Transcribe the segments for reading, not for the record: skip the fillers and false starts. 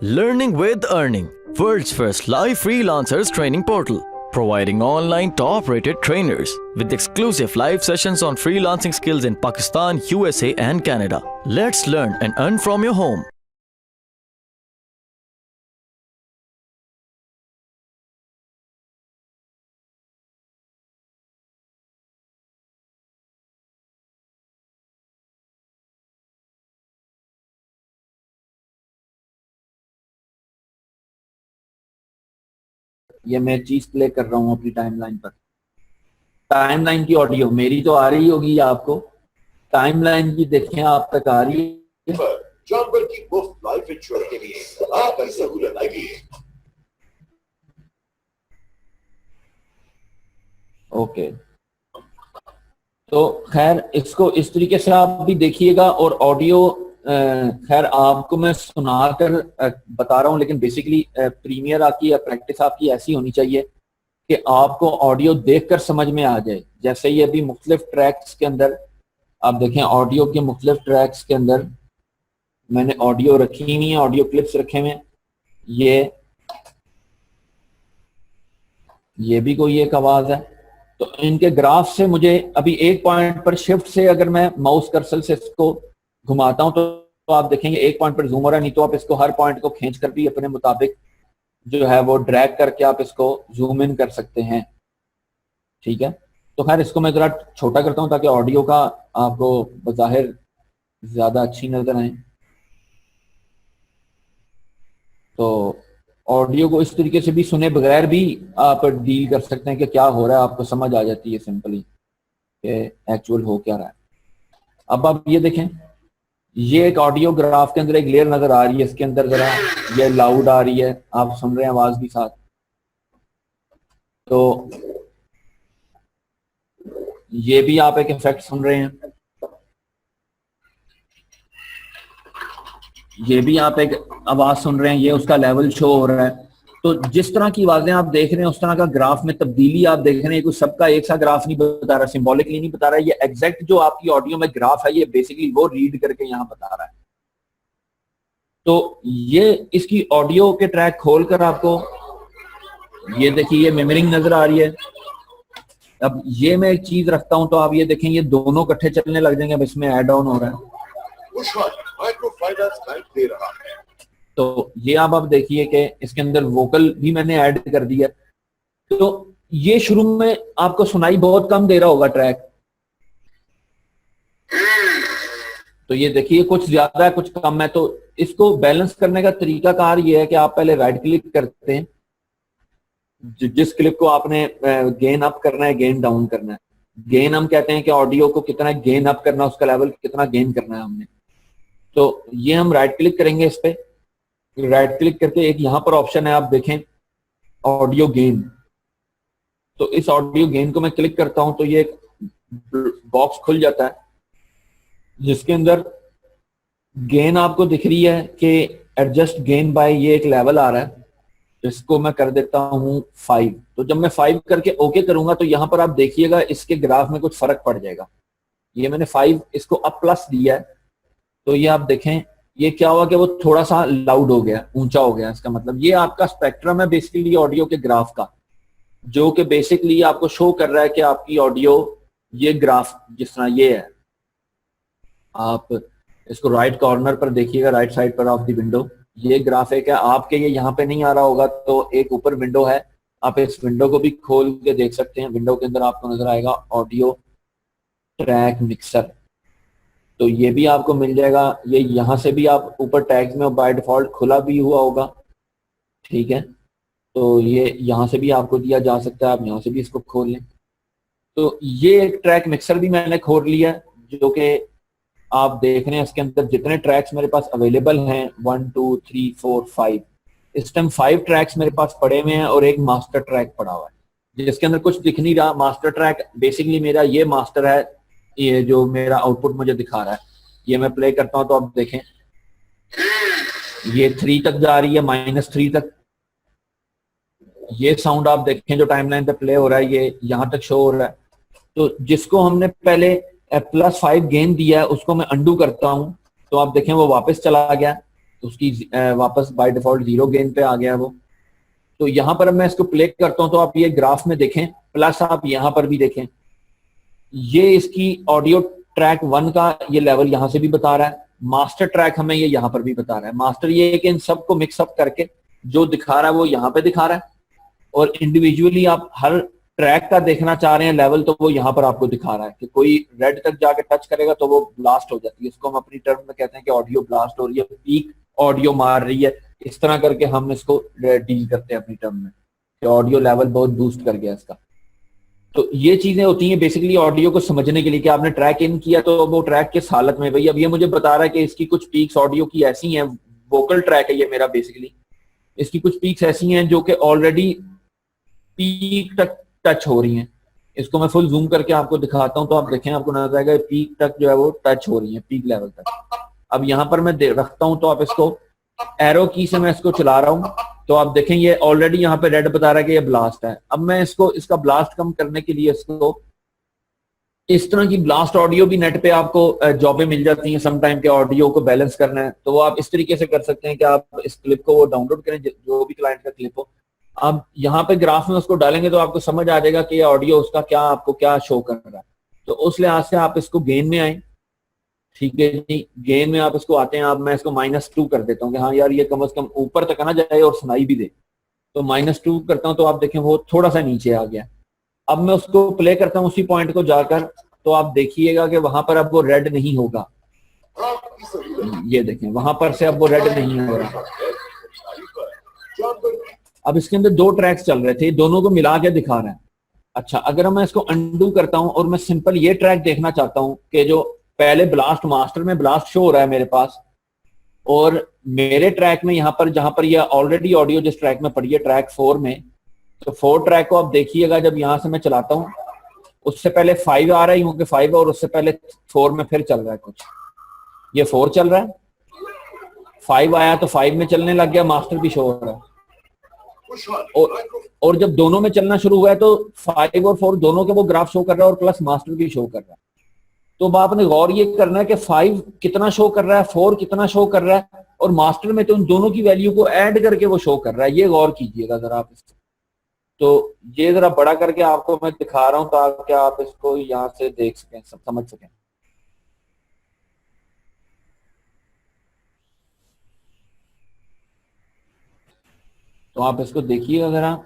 Learning with Earning, world's first live freelancers training portal, providing online top-rated trainers with exclusive live sessions on freelancing skills in Pakistan, USA and Canada. Let's learn and earn from your home. ये मैं चीज play कर रहा हूँ अपनी timeline पर। Timeline की audio मेरी तो आ रही होगी आपको, टाइमलाइन की देखें आप तक आ रही है। जानवर की मुफ्त लाइफ इंश्योरेंस के लिए आपकी सहूलत आएगी। ओके, तो खैर इसको इस तरीके से आप भी देखिएगा। और ऑडियो खैर आपको मैं सुनाकर बता रहा हूँ, लेकिन बेसिकली प्रीमियर आपकी या प्रैक्टिस आपकी ऐसी होनी चाहिए कि आपको ऑडियो देखकर समझ में आ जाए। जैसे ये अभी मुख्तलिफ ट्रैक्स के अंदर आप देखें, ऑडियो के मुख्तलिफ ट्रैक्स के अंदर मैंने ऑडियो रखी हुई है, ऑडियो क्लिप्स रखे हुए हैं। ये भी कोई एक आवाज है। तो इनके ग्राफ से मुझे अभी एक पॉइंट पर शिफ्ट से अगर मैं माउस कर्सर से इसको घुमाता हूं तो आप देखेंगे एक पॉइंट पर जूम हो रहा है। नहीं तो आप इसको हर पॉइंट को खींच कर भी अपने मुताबिक जो है वो ड्रैग करके आप इसको जूम इन कर सकते हैं। ठीक है, तो खैर इसको मैं जरा छोटा करता हूं ताकि ऑडियो का आपको बज़ाहिर ज्यादा अच्छी नजर आए। तो ऑडियो को इस तरीके से भी सुने बगैर भी आप डील कर सकते हैं कि क्या हो रहा है, आपको समझ आ जाती है सिंपली कि एक्चुअल हो क्या रहा है। अब आप ये देखें, ये एक ऑडियो ग्राफ के अंदर एक लेयर नजर आ रही है, इसके अंदर जरा ये लाउड आ रही है, आप सुन रहे हैं आवाज भी साथ। तो ये भी आप एक इफेक्ट सुन रहे हैं, ये भी आप एक आवाज सुन रहे हैं, ये उसका लेवल शो हो रहा है। तो जिस तरह की आवाजें आप देख रहे हैं उस तरह का ग्राफ में तब्दीली आप देख रहे हैं। कुछ सबका एक सा ग्राफ नहीं बता रहा, सिंबॉलिकली नहीं बता रहा, ये एग्जैक्ट जो आपकी ऑडियो में ग्राफ है ये बेसिकली वो रीड करके यहाँ बता रहा है। तो ये इसकी ऑडियो के ट्रैक खोलकर आपको ये देखिए ये मिमिरिंग नजर आ रही है। अब ये मैं एक चीज रखता हूं तो आप ये देखें ये दोनों इकट्ठे चलने लग जाएंगे। अब इसमें ऐड ऑन हो रहा है, माइक्रो फाइनेंस बैंक दे रहा है। तो ये आप देखिए कि इसके अंदर वोकल भी मैंने ऐड कर दिया। तो ये शुरू में आपको सुनाई बहुत कम दे रहा होगा ट्रैक, तो ये देखिए कुछ ज्यादा है कुछ कम है। तो इसको बैलेंस करने का तरीका कार ये है कि आप पहले राइट क्लिक करते हैं, जिस क्लिप को आपने गेन अप करना है गेन डाउन करना है। गेन हम कहते हैं कि ऑडियो को कितना गेन अप करना है, उसका लेवल कितना गेन करना है हमने। तो ये हम राइट क्लिक करेंगे इस पे, राइट क्लिक करके एक यहां पर ऑप्शन है आप देखें ऑडियो गेन। तो इस ऑडियो गेन को मैं क्लिक करता हूं तो ये एक बॉक्स खुल जाता है जिसके अंदर गेन आपको दिख रही है कि एडजस्ट गेन बाय, ये एक लेवल आ रहा है। इसको मैं कर देता हूं 5। तो जब मैं 5 करके ओके करूंगा तो यहां पर आप देखिएगा इसके ग्राफ में कुछ फर्क पड़ जाएगा। ये मैंने 5 इसको अप प्लस दिया है, तो ये आप देखें ये क्या हुआ कि वो थोड़ा सा लाउड हो गया, ऊंचा हो गया। इसका मतलब ये आपका स्पेक्ट्रम है बेसिकली ऑडियो के ग्राफ का, जो कि बेसिकली आपको शो कर रहा है कि आपकी ऑडियो ये ग्राफ जिस तरह ये है। आप इसको राइट कॉर्नर पर देखिएगा, राइट साइड पर ऑफ द विंडो ये ग्राफिक है आपके। ये यहाँ पे नहीं आ रहा होगा तो एक ऊपर विंडो है, आप इस विंडो को भी खोल के देख सकते हैं। विंडो के अंदर आपको नजर आएगा ऑडियो ट्रैक मिक्सर, तो ये भी आपको मिल जाएगा। ये यहाँ से भी आप ऊपर टैग्स में बाय डिफॉल्ट खुला भी हुआ होगा, ठीक है। तो ये यहाँ से भी आपको दिया जा सकता है, आप यहाँ से भी इसको खोल लें। तो ये एक ट्रैक मिक्सर भी मैंने खोल लिया, जो कि आप देख रहे हैं इसके अंदर जितने ट्रैक्स मेरे पास अवेलेबल हैं 1 2 3 4 5, इस टाइम 5 ट्रैक्स मेरे पास पड़े हुए हैं और एक मास्टर ट्रैक पड़ा हुआ है जिसके अंदर कुछ दिख नहीं रहा। मास्टर ट्रैक बेसिकली मेरा ये मास्टर है, ये जो मेरा आउटपुट मुझे दिखा रहा है। ये मैं प्ले करता हूं तो आप देखें ये 3 तक जा रही है, -3 तक। ये साउंड आप देखें जो टाइमलाइन पे प्ले हो रहा है ये यहां तक शो हो रहा है। तो जिसको हमने पहले +5 गेन दिया है उसको मैं अंडू करता हूं तो आप देखें वो वापस चला गया। तो उसकी वापस बाय डिफॉल्ट 0 गेन पे आ गया वो। तो यहाँ पर अब मैं इसको प्ले करता हूँ तो आप ये ग्राफ में देखें, प्लस आप यहाँ पर भी देखें, ये इसकी ऑडियो ट्रैक 1 का ये लेवल यहाँ से भी बता रहा है, मास्टर ट्रैक हमें ये यहाँ पर भी बता रहा है। मास्टर ये है कि इन सबको मिक्सअप करके जो दिखा रहा है वो यहाँ पे दिखा रहा है, और इंडिविजुअली आप हर ट्रैक का देखना चाह रहे हैं लेवल, तो वो यहाँ पर आपको दिखा रहा है कि कोई रेड तक जाके टच करेगा तो वो ब्लास्ट हो जाती है। इसको हम अपनी टर्म में कहते हैं कि ऑडियो ब्लास्ट हो रही है, पीक ऑडियो मार रही है। इस तरह करके हम इसको डील करते हैं अपनी टर्म में कि ऑडियो लेवल बहुत बूस्ट कर गया इसका। तो ये चीजें होती हैं बेसिकली ऑडियो को समझने के लिए कि आपने ट्रैक इन किया तो वो ट्रैक किस हालत में, भाई अब ये मुझे बता रहा है कि इसकी कुछ पीक्स ऑडियो की ऐसी हैं, वोकल ट्रैक है ये मेरा बेसिकली, इसकी कुछ पीक्स ऐसी हैं जो कि ऑलरेडी पीक तक टच हो रही हैं। इसको मैं फुल जूम करके आपको दिखाता हूं तो आप देखें, आपको नजर आएगा पीक तक जो है वो टच हो रही है, पीक लेवल तक। अब यहाँ पर मैं रखता हूं तो आप इसको एरो की से मैं इसको चला रहा हूं तो आप देखें ये ऑलरेडी यहाँ पे रेड बता रहा है कि ये ब्लास्ट है। अब मैं इसको इसका ब्लास्ट कम करने के लिए इसको इस तरह की ब्लास्ट ऑडियो भी नेट पे आपको जॉबें मिल जाती हैं समटाइम के ऑडियो को बैलेंस करना है, तो वो आप इस तरीके से कर सकते हैं कि आप इस क्लिप को वो डाउनलोड करें जो भी क्लाइंट का क्लिप हो, आप यहाँ पे ग्राफ में उसको डालेंगे तो आपको समझ आ जाएगा कि ये ऑडियो उसका क्या आपको क्या शो कर रहा है। तो उस लिहाज से आप इसको गेन में आए, ठीक है जी, गेन में आप इसको आते हैं, आप मैं इसको -2 कर देता हूँ कि हाँ यार ये कम से कम ऊपर तक ना जाए और सुनाई भी दे, तो -2 करता हूँ तो आप देखें वो थोड़ा सा नीचे आ गया। अब मैं उसको प्ले करता हूँ उसी पॉइंट को जाकर, तो आप देखिएगा कि वहां पर अब वो रेड नहीं होगा, ये देखें वहां पर से अब वो रेड नहीं हो रहा। अब इसके अंदर 2 ट्रैक्स चल रहे थे, दोनों को मिला के दिखा रहा है। अच्छा, अगर मैं इसको अंडू करता हूं और मैं सिंपल ये ट्रैक देखना चाहता हूं कि जो पहले ब्लास्ट मास्टर में ब्लास्ट शो हो रहा है मेरे पास, और मेरे ट्रैक में यहाँ पर जहां पर ये ऑलरेडी ऑडियो जिस ट्रैक में पड़ी है ट्रैक 4 में, तो 4 ट्रैक को आप देखिएगा जब यहां से मैं चलाता हूं उससे पहले 5 आ रहा है क्योंकि 5 और उससे पहले 4 में फिर चल रहा है कुछ, ये 4 चल रहा है, 5 आया तो 5 में चलने लग गया, मास्टर भी शो हो रहा है। और जब दोनों में चलना शुरू हुआ है तो 5 और 4 दोनों के वो ग्राफ शो कर रहा है और प्लस मास्टर भी शो कर रहा है। तो अब आपने गौर ये करना है कि 5 कितना शो कर रहा है, 4 कितना शो कर रहा है, और मास्टर में तो उन दोनों की वैल्यू को ऐड करके वो शो कर रहा है। ये गौर कीजिएगा जरा आप इसको, तो ये जरा बड़ा करके आपको मैं दिखा रहा हूं ताकि आप इसको यहां से देख सकें, समझ सकें। तो आप इसको देखिएगा जरा,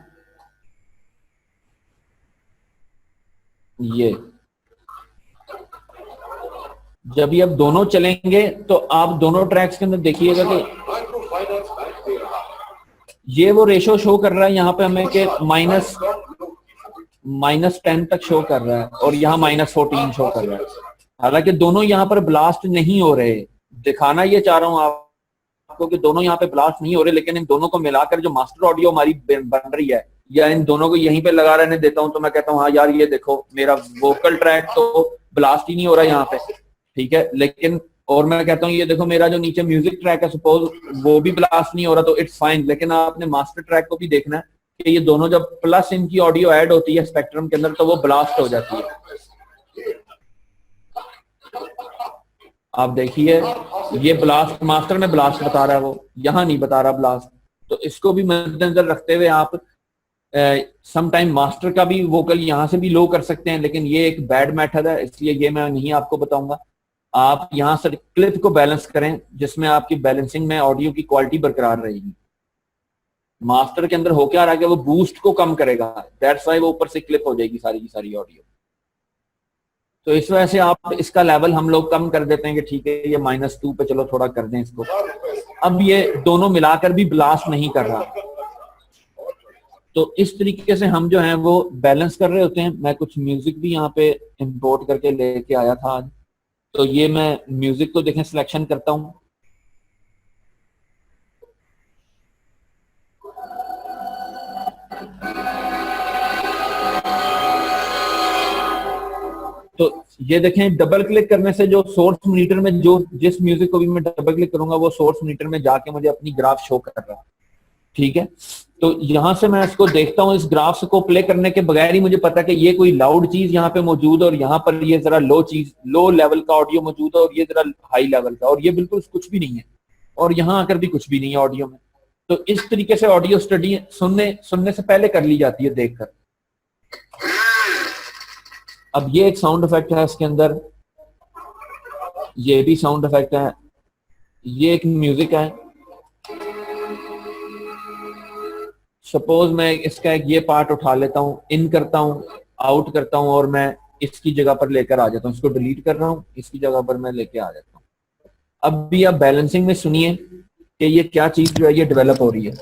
ये जब ये अब दोनों चलेंगे तो आप दोनों ट्रैक्स के अंदर देखिएगा कि ये वो रेशो शो कर रहा है यहाँ पे हमें कि -10 तक शो कर रहा है और यहाँ -14 शो कर रहा है। हालांकि दोनों यहाँ पर ब्लास्ट नहीं हो रहे, दिखाना ये चाह रहा हूँ आपको कि दोनों यहाँ पे ब्लास्ट नहीं हो रहे, लेकिन इन दोनों को मिलाकर जो मास्टर ऑडियो हमारी बन रही है, या इन दोनों को यहीं पे लगा रहने देता हूँ तो मैं कहता हूँ हाँ यार ये देखो मेरा वोकल ट्रैक तो ब्लास्ट ही नहीं हो रहा यहाँ पे, ठीक है, लेकिन और मैं कहता हूँ ये देखो मेरा जो नीचे म्यूजिक ट्रैक है सपोज वो भी ब्लास्ट नहीं हो रहा, तो इट्स फाइन। लेकिन आपने मास्टर ट्रैक को भी देखना है कि ये दोनों जब प्लस इनकी ऑडियो ऐड होती है स्पेक्ट्रम के अंदर तो वो ब्लास्ट हो जाती है। आप देखिए ये ब्लास्ट मास्टर में ब्लास्ट बता रहा है, वो यहाँ नहीं बता रहा ब्लास्ट। तो इसको भी मद्देनजर रखते हुए आप समटाइम मास्टर का भी वोकल यहाँ से भी लो कर सकते हैं, लेकिन ये एक बैड मेथड है इसलिए ये मैं नहीं आपको बताऊंगा। आप यहाँ से क्लिप को बैलेंस करें जिसमें आपकी बैलेंसिंग में ऑडियो की क्वालिटी बरकरार रहेगी। मास्टर के अंदर हो क्या रहा है कि वो बूस्ट को कम करेगा, दैट्स व्हाई वो ऊपर से क्लिप हो जाएगी सारी की सारी ऑडियो। तो इस वजह से आप इसका लेवल हम लोग कम कर देते हैं कि ठीक है ये -2 पे चलो थोड़ा कर दें इसको। अब ये दोनों मिलाकर भी ब्लास्ट नहीं कर रहा, तो इस तरीके से हम जो है वो बैलेंस कर रहे होते हैं। मैं कुछ म्यूजिक भी यहाँ पे इंपोर्ट करके लेके आया था आज, तो ये मैं म्यूजिक को देखें सिलेक्शन करता हूं, तो ये देखें डबल क्लिक करने से जो सोर्स मॉनिटर में जो जिस म्यूजिक को भी मैं डबल क्लिक करूंगा वो सोर्स मॉनिटर में जाके मुझे अपनी ग्राफ शो कर रहा है, ठीक है। तो यहां से मैं इसको देखता हूं, इस ग्राफ को प्ले करने के बगैर ही मुझे पता है कि ये कोई लाउड चीज यहाँ पे मौजूद है और यहाँ पर ये जरा लो चीज लो लेवल का ऑडियो मौजूद है और ये जरा हाई लेवल का, और ये बिल्कुल कुछ भी नहीं है। और यहाँ आकर भी कुछ भी नहीं है ऑडियो में। तो इस तरीके से ऑडियो स्टडी सुनने से पहले कर ली जाती है देखकर। अब ये एक साउंड इफेक्ट है इसके अंदर, ये भी साउंड इफेक्ट है, ये एक म्यूजिक है। सपोज मैं इसका एक ये पार्ट उठा लेता हूं, इन करता हूं, आउट करता हूं और मैं इसकी जगह पर लेकर आ जाता हूं, इसको डिलीट कर रहा हूं, इसकी जगह पर मैं लेके आ जाता हूं। अब भी आप बैलेंसिंग में सुनिए कि ये क्या चीज जो है ये डेवलप हो रही है।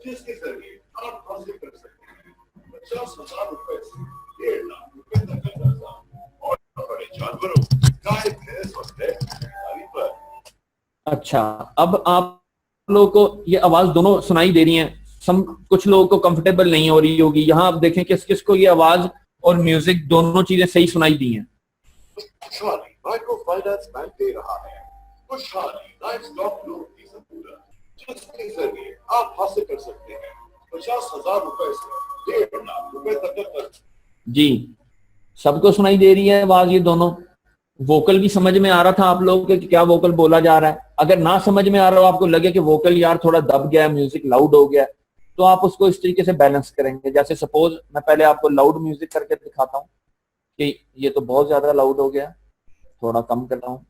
जिसके जरिए आप हासिल कर सकते हैं 50,000 रुपए से 1.5 लाख रुपए तक का कर्जा और बड़े जानवरों गाय भैंस और बैल की खरीदारी पर। अच्छा, अब आप लोगों को ये आवाज दोनों सुनाई दे रही है। कुछ लोगों को कंफर्टेबल नहीं हो रही होगी। यहाँ आप देखें किस किस को ये आवाज और म्यूजिक दोनों चीजें सही सुनाई दी हैं। खुशहाली माइक्रो फाइनेंस बैंक दे रहा है खुशहाली लाइवस्टॉक लोन की सहूलत, जिसके जरिए आप हासिल कर सकते हैं 50,000 रुपए से 1.5 लाख रुपए तक का कर्ज। जी, सबको सुनाई दे रही है आवाज ये दोनों। वोकल भी समझ में आ रहा था आप लोगों के कि क्या वोकल बोला जा रहा है। अगर ना समझ में आ रहा हो, आपको लगे कि वोकल यार थोड़ा दब गया है, म्यूजिक लाउड हो गया, तो आप उसको इस तरीके से बैलेंस करेंगे। जैसे सपोज मैं पहले आपको लाउड म्यूजिक करके दिखाता हूँ कि ये तो बहुत ज्यादा लाउड हो गया, थोड़ा कम कर रहा हूँ।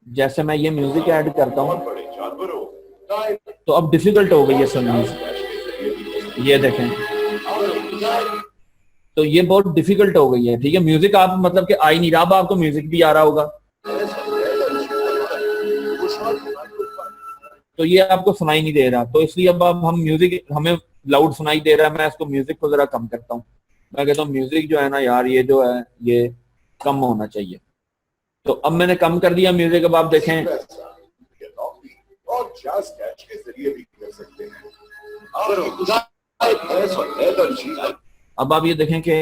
जैसे मैं ये म्यूजिक ऐड करता हूँ बड़े जानवरों गाय तो अब डिफिकल्ट हो गई है सुनने। ये देखें, तो ये बहुत डिफिकल्ट हो गई है। ठीक है, म्यूजिक आप मतलब कि आ ही नहीं रहा। अब आपको म्यूजिक भी आ रहा होगा, तो ये आपको सुनाई नहीं दे रहा। तो इसलिए अब हम म्यूजिक, हमें लाउड सुनाई दे रहा है, मैं इसको म्यूजिक को जरा कम करता हूँ। मैं कहता हूँ म्यूजिक जो है ना यार, ये जो है ये कम होना चाहिए। तो अब मैंने कम कर दिया म्यूजिक। अब आप देखें और जैज कैश के जरिए भी कर सकते हैं। गाय भैंस और बैल और जीवन अब आप ये देखें कि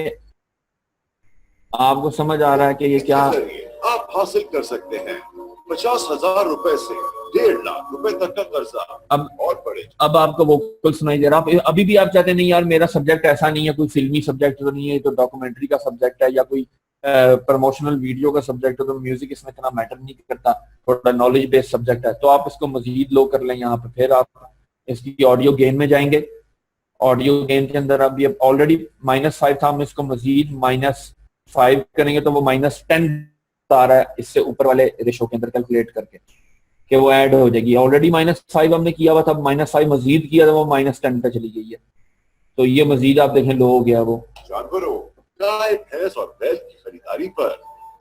आपको समझ आ रहा है कि ये क्या। आप हासिल कर सकते हैं 50,000 रुपए से 1.5 लाख रुपए तक का कर्जा अब और बड़े। अब आपको वोकल सुनाई दे रहा। आप अभी भी आप चाहते नहीं यार मेरा सब्जेक्ट ऐसा नहीं है, कोई फिल्मी सब्जेक्ट तो नहीं है, तो डॉक्यूमेंट्री का सब्जेक्ट है या कोई प्रमोशनल वीडियो का सब्जेक्ट है, तो म्यूजिक इसमें इतना मैटर नहीं करता, थोड़ा नॉलेज बेस्ड सब्जेक्ट है, तो आप इसको मजीद लो कर लें यहाँ पे। फिर आप इसकी ऑडियो गेन में जाएंगे। ऑडियो गेन के अंदर अब ये ऑलरेडी -5 था, हम इसको मजीद -5 करेंगे तो वो -10 आ रहा है इससे ऊपर वाले रेशो के अंदर कैलकुलेट करके कि वो ऐड हो जाएगी। ऑलरेडी -5 हमने किया हुआ था, -5 मजीद किया था, वो -10 पे चली गई है। तो ये मजीद आप देखें लो हो गया वो। जानवरों गाय भैंस और बैल की खरीदारी पर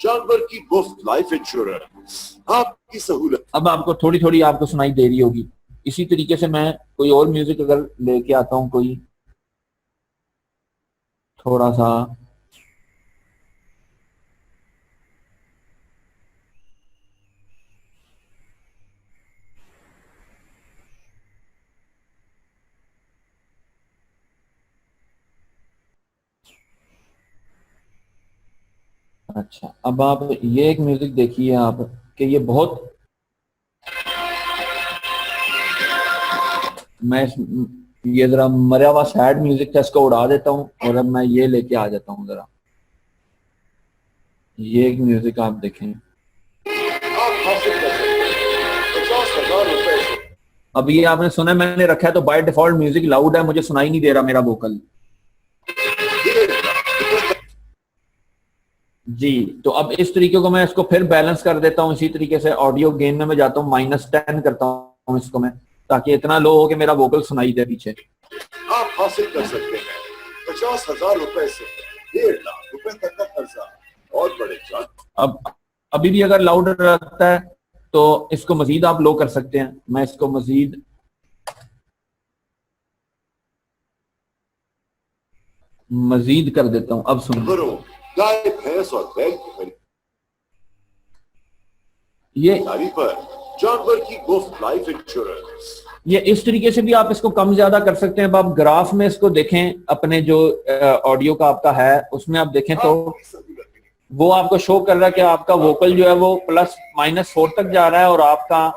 जानवर की मुफ्त लाइफ इंश्योरेंस आपकी सहूलत। अब आपको थोड़ी थोड़ी आपको सुनाई दे रही होगी। इसी तरीके से मैं कोई और म्यूजिक अगर लेके आता हूं, कोई थोड़ा सा अच्छा, अब आप ये एक म्यूजिक देखिए आप कि ये बहुत, मैं ये जरा मरा हुआ सैड म्यूजिक था, इसको उड़ा देता हूँ और अब मैं ये लेके आ जाता हूँ जरा। ये एक म्यूजिक आप देखें। आप हासिल कर सकते हैं 50,000 रुपए से। अब ये आपने सुना, मैंने रखा है तो बाय डिफॉल्ट म्यूजिक लाउड है, मुझे सुनाई नहीं दे रहा मेरा वोकल। जी, तो अब इस तरीके को मैं इसको फिर बैलेंस कर देता हूँ। इसी तरीके से ऑडियो गेन में मैं जाता हूँ, -10 करता हूँ इसको मैं, ताकि इतना लो हो कि मेरा वोकल सुनाई दे पीछे। आप हासिल कर सकते हैं 50,000 रुपए से 1.5 लाख रुपए तक का कर्जा और बड़े जान। अब अभी भी अगर लाउड रहता है तो इसको मजीद आप लो कर सकते हैं। मैं इसको मजीद कर देता हूं। अब सुनो, गाय भैंस और बैल की ये खरीदारी पर जानवर की मुफ्त लाइफ इंश्योरेंस। ये इस तरीके से भी आप इसको कम ज्यादा कर सकते हैं। अब आप ग्राफ में इसको देखें, अपने जो ऑडियो का आपका है उसमें आप देखें तो वो आपको शो कर रहा है कि आपका वोकल जो है वो +-4 तक जा रहा है और आपका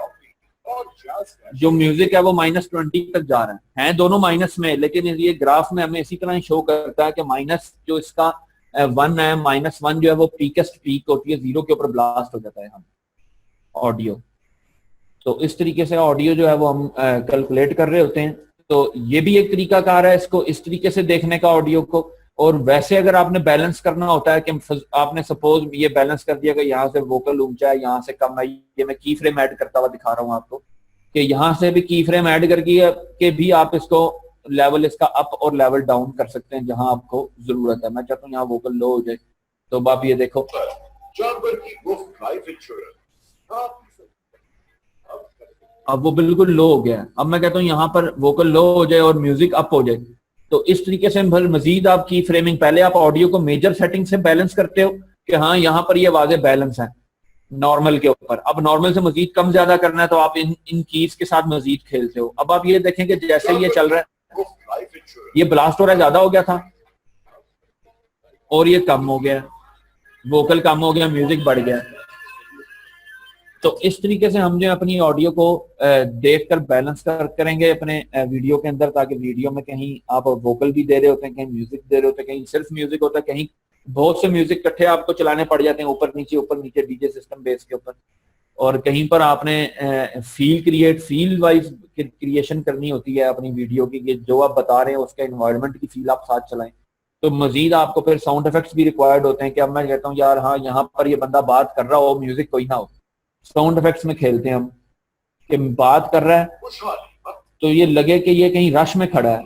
जो म्यूजिक है वो -20 तक जा रहा है दोनों माइनस में। लेकिन ये ग्राफ में हमें इसी तरह शो करता है कि माइनस जो इसका 1 है, -1 जो है वो पीकेस्ट पीक होती है, 0 के ऊपर ब्लास्ट हो जाता है हम ऑडियो। तो इस तरीके से ऑडियो जो है वो हम कैलकुलेट कर रहे होते हैं। तो ये भी एक तरीका कार है इसको इस तरीके से देखने का ऑडियो को। और वैसे अगर आपने बैलेंस करना होता है कि आपने सपोज ये बैलेंस कर दिया कि यहाँ से वोकल ऊंचा है, यहाँ से कम है, ये मैं की फ्रेम ऐड करता हुआ दिखा रहा हूँ आपको कि यहाँ से भी की फ्रेम ऐड करके के भी आप इसको लेवल इसका अप और लेवल डाउन कर सकते हैं जहां आपको जरूरत है। मैं चाहता हूँ यहाँ वोकल लो हो जाए, तो अब आप ये देखो जानवर की मुफ्त लाइफ इंश्योरेंस अब वो बिल्कुल लो हो गया है। अब मैं कहता हूँ यहाँ पर वोकल लो हो जाए और म्यूजिक अप हो जाए। तो इस तरीके से मजीद आप की फ्रेमिंग, पहले आप ऑडियो को मेजर सेटिंग से बैलेंस करते हो कि हाँ यहाँ पर ये वाजे बैलेंस है नॉर्मल के ऊपर। अब नॉर्मल से मजीद कम ज्यादा करना है तो आप इन कीज के साथ मजीद खेलते हो। अब आप ये देखें कि जैसे ये चल रहा है, ये ब्लास्ट हो रहा है, ज्यादा हो गया था और ये कम हो गया, वोकल कम हो गया, म्यूजिक बढ़ गया। तो इस तरीके से हम जो अपनी ऑडियो को देखकर बैलेंस करेंगे अपने वीडियो के अंदर, ताकि वीडियो में कहीं आप वोकल भी दे रहे होते हैं, कहीं म्यूजिक दे रहे होते हैं, कहीं सिर्फ म्यूजिक होता है, कहीं बहुत से म्यूजिक इकट्ठे आपको चलाने पड़ जाते हैं ऊपर नीचे डीजे सिस्टम बेस के ऊपर। और कहीं पर आपने फील वाइज क्रिएशन करनी होती है अपनी वीडियो की, जो आप बता रहे हैं उसका एनवायरनमेंट की फील आप साथ चलाएं। तो मजीद आपको फिर साउंड इफेक्ट्स भी रिक्वायर्ड होते हैं कि अब मैं कहता हूँ यार हाँ यहाँ पर ये बंदा बात कर रहा हो, म्यूजिक कोई ना हो, साउंड इफेक्ट्स में खेलते हैं हम कि बात कर रहा है तो ये लगे कि ये कहीं रश में खड़ा है,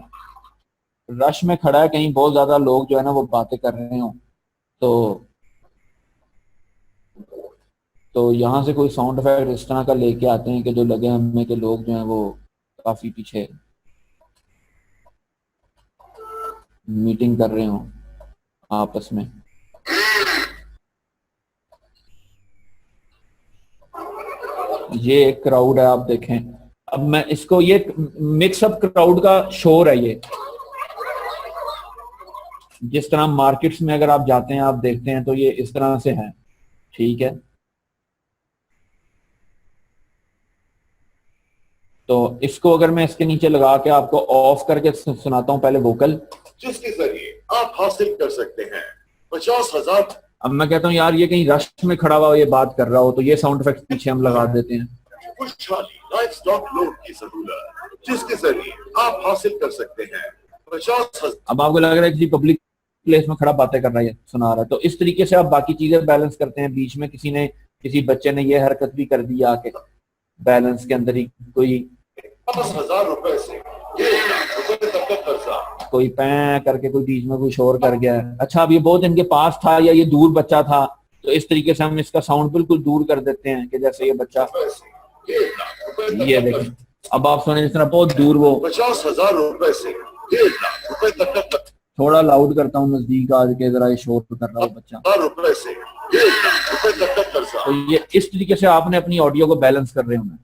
कहीं बहुत ज्यादा लोग जो है ना वो बातें कर रहे हो। तो यहाँ से कोई साउंड इफेक्ट इस तरह का लेके आते हैं कि जो लगे हमें कि लोग जो है वो काफी पीछे मीटिंग कर रहे हो आपस में। ये एक क्राउड है, आप देखें। अब मैं इसको, ये मिक्सअप क्राउड का शोर है ये। जिस तरह मार्केट्स में अगर आप जाते हैं आप देखते हैं तो ये इस तरह से है, ठीक है। तो इसको अगर मैं इसके नीचे लगा के आपको ऑफ करके सुनाता हूं पहले वोकल, जिसके जरिए आप हासिल कर सकते हैं 50,000। अब मैं कहता हूँ यार ये कहीं रश में खड़ा हुआ ये बात कर रहा हो तो ये साउंड इफेक्ट पीछे हम लगा देते हैं। खुशहाली लाइफ स्टॉक लोन की सहूलत, जिसके जरिए आप हासिल कर सकते हैं 50,000। अब आपको लग रहा है किसी पब्लिक प्लेस में खड़ा बातें कर रहा है, सुना रहा है, तो इस तरीके से आप बाकी चीजें बैलेंस करते हैं। बीच में किसी बच्चे ने ये हरकत भी कर दी आके बैलेंस के अंदर ही, कोई 50,000 रुपए से 1 लाख रुपए तक का कर्जा, कोई पैं करके कोई बीच में कोई शोर कर गया है। अच्छा अब ये बहुत इनके पास था या ये दूर बच्चा था, तो इस तरीके से हम इसका साउंड बिल्कुल दूर कर देते हैं कि जैसे ये बच्चा, 1 लाख रुपए ये देखें अब आप सुने इस तरह बहुत दूर वो 50,000 रुपए से 1 लाख रुपए तक का थोड़ा लाउड करता हूँ नजदीक आज के, जरा ये शोर कर रहा है बच्चा, रुपए से 1 लाख रुपए तक का कर्जा। तो ये इस तरीके से आपने अपनी ऑडियो को बैलेंस कर रहे होंगे।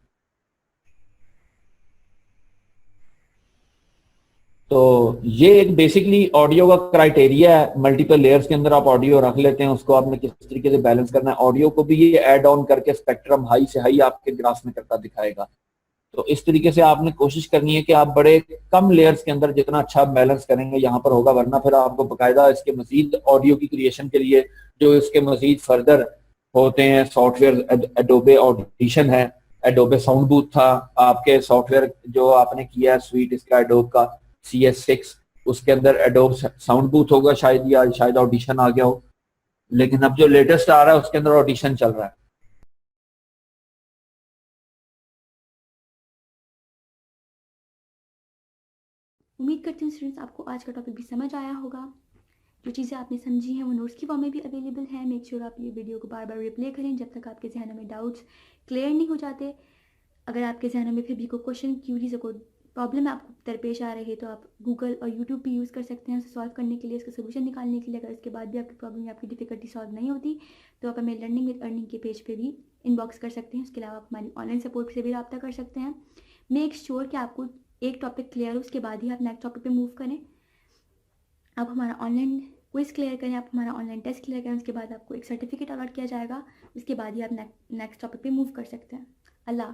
तो ये एक बेसिकली ऑडियो का क्राइटेरिया है। मल्टीपल लेयर्स के अंदर आप ऑडियो रख लेते हैं, उसको आपने किस तरीके से बैलेंस करना है। ऑडियो को भी ये ऐड ऑन करके स्पेक्ट्रम हाई से हाई आपके ग्राफ में करता दिखाएगा। तो इस तरीके से आपने कोशिश करनी है कि आप बड़े कम लेयर्स के अंदर जितना अच्छा बैलेंस करेंगे यहाँ पर होगा, वरना फिर आपको बकायदा इसके मजीद ऑडियो की क्रिएशन के लिए जो इसके मजीद फर्दर होते हैं सॉफ्टवेयर, एडोबे ऑडिशन है, एडोबे साउंड बूथ था, आपके सॉफ्टवेयर जो आपने किया है स्वीट इसका एडोब का CS6, उसके अंदर एडोब साउंड बूथ होगा शायद, या शायद ऑडिशन आ गया हो, लेकिन अब जो लेटेस्ट आ रहा है उसके अंदर ऑडिशन चल रहा है। उम्मीद करती हूँ स्टूडेंट्स आपको आज का टॉपिक भी समझ आया होगा। जो चीज़ें आपने समझी हैं वो नोट्स की फॉर्म में भी अवेलेबल है। मेक श्योर आप ये वीडियो को बार बार रिप्ले करें जब तक आपके जहनों में डाउट्स क्लियर नहीं हो जाते। अगर आपके जहनों में फिर भी कोई क्वेश्चन, क्यूरीज, कोई प्रॉब्लम आपको दरपेश आ रही है तो आप गूगल और यूट्यूब भी यूज़ कर सकते हैं उसे सॉल्व करने के लिए, उसका सोल्यूशन निकालने के लिए। अगर इसके बाद भी आपकी प्रॉब्लम या आपकी डिफिकल्टी सॉल्व नहीं होती तो आप हमें लर्निंग विद अर्निंग के पेज पे भी इनबॉक्स कर सकते हैं। उसके अलावा आप हमारी ऑनलाइन सपोर्ट से भी रब्ता कर सकते हैं। मेक श्योर कि आपको एक टॉपिक क्लियर हो, उसके बाद ही आप नेक्स्ट टॉपिक पे मूव करें। आप हमारा ऑनलाइन क्विज क्लियर करें, आप हमारा ऑनलाइन टेस्ट क्लियर करें, उसके बाद आपको एक सर्टिफिकेट अलॉट किया जाएगा, उसके बाद ही आप नेक्स्ट टॉपिक पे मूव कर सकते हैं। अल्लाह।